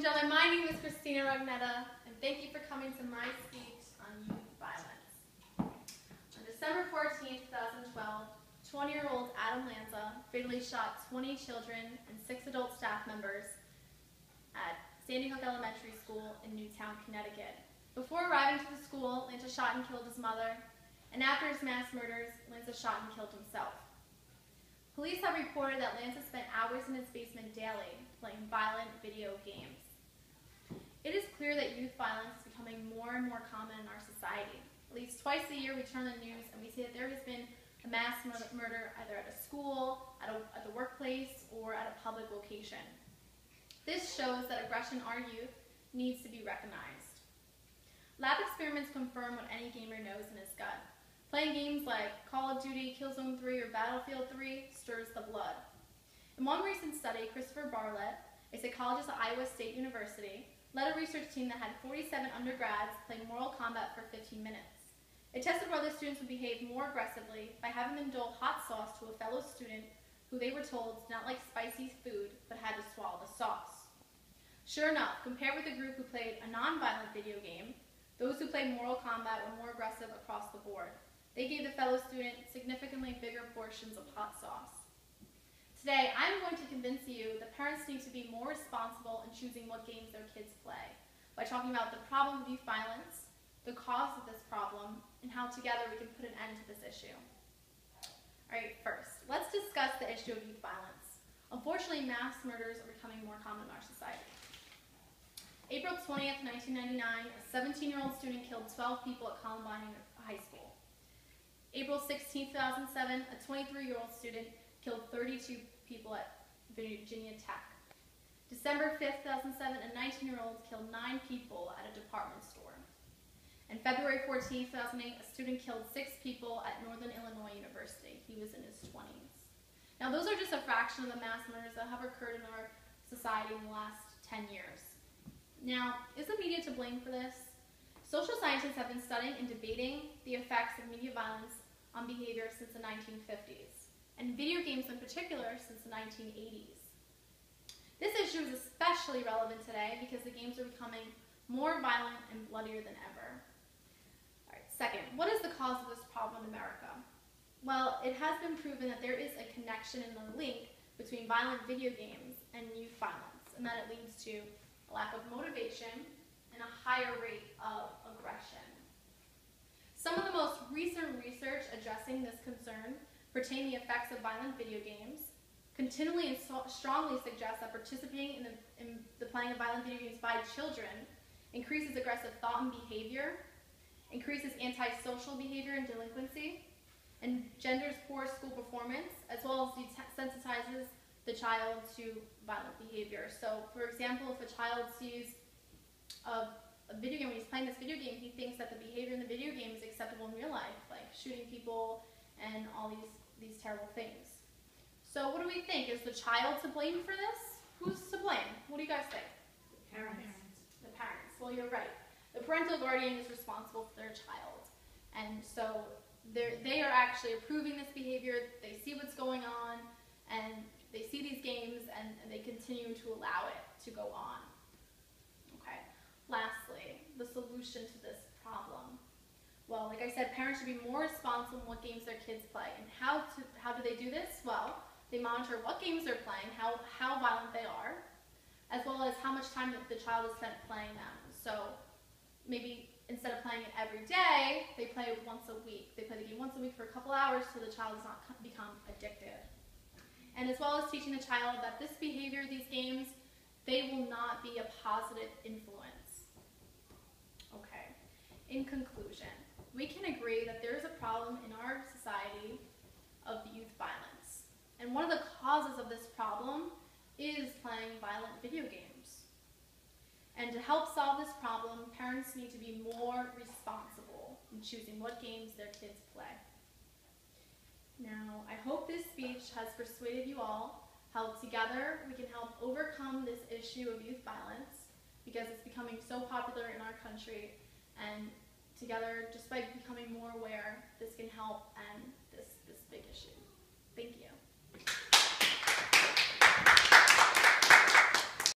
and gentlemen, my name is Kristina Rugnetta, and thank you for coming to my speech on youth violence. On December 14, 2012, 20-year-old Adam Lanza fatally shot 20 children and 6 adult staff members at Sandy Hook Elementary School in Newtown, Connecticut. Before arriving to the school, Lanza shot and killed his mother, and after his mass murders, Lanza shot and killed himself. Police have reported that Lanza spent hours in his basement daily playing violent video games. It is clear that youth violence is becoming more and more common in our society. At least twice a year we turn on the news and we see that there has been a mass murder either at a school, at the workplace, or at a public location. This shows that aggression in our youth needs to be recognized. Lab experiments confirm what any gamer knows in his gut. Playing games like Call of Duty, Killzone 3, or Battlefield 3 stirs the blood. In one recent study, Christopher Bartlett, a psychologist at Iowa State University, led a research team that had 47 undergrads play Mortal Kombat for 15 minutes. It tested whether students would behave more aggressively by having them dole hot sauce to a fellow student who they were told did not like spicy food but had to swallow the sauce. Sure enough, compared with the group who played a non-violent video game, those who played Mortal Kombat were more aggressive across the board. They gave the fellow student significantly bigger portions of hot sauce. Today, I'm going to convince you that parents need to be more responsible in choosing what games their kids play by talking about the problem of youth violence, the cause of this problem, and how together we can put an end to this issue. All right, first, let's discuss the issue of youth violence. Unfortunately, mass murders are becoming more common in our society. April 20th, 1999, a 17-year-old student killed 12 people at Columbine High School. April 16, 2007, a 23-year-old student killed 32 people at Virginia Tech. December 5, 2007, a 19-year-old killed 9 people at a department store. And February 14, 2008, a student killed 6 people at Northern Illinois University. He was in his 20s. Now, those are just a fraction of the mass murders that have occurred in our society in the last 10 years. Now, is the media to blame for this? Social scientists have been studying and debating the effects of media violence on behavior since the 1950s, and video games in particular since the 1980s. This issue is especially relevant today because the games are becoming more violent and bloodier than ever. All right, second, what is the cause of this problem in America? Well, it has been proven that there is a connection and a link between violent video games and youth violence, and that it leads to a lack of motivation and a higher rate of aggression. Some of the most recent research addressing this concern pertain the effects of violent video games, continually and strongly suggest that participating in the playing of violent video games by children increases aggressive thought and behavior, increases antisocial behavior and delinquency, engenders poor school performance, as well as desensitizes the child to violent behavior. So, for example, if a child sees a video game, when he's playing this video game, he thinks that the behavior in the video game is acceptable in real life, like shooting people and all these terrible things. So what do we think? Is the child to blame for this? Who's to blame? What do you guys think? The parents. The parents. Well, you're right. The parental guardian is responsible for their child. And so they are actually approving this behavior. They see what's going on, and they see these games, and they continue to allow it to go on. Lastly, the solution to this problem. Well, like I said, parents should be more responsible in what games their kids play. And how do they do this? Well, they monitor what games they're playing, how violent they are, as well as how much time the child has spent playing them. So maybe instead of playing it every day, they play it once a week. They play the game once a week for a couple hours so the child does not become addicted. And as well as teaching the child that this behavior, these games, they will not be a positive influence. Okay, in conclusion, we can agree that there is a problem in our society of youth violence. And one of the causes of this problem is playing violent video games. And to help solve this problem, parents need to be more responsible in choosing what games their kids play. Now, I hope this speech has persuaded you all how together we can help overcome this issue of youth violence, because it's becoming so popular in our country, and together, just by becoming more aware, this can help end this big issue. Thank you.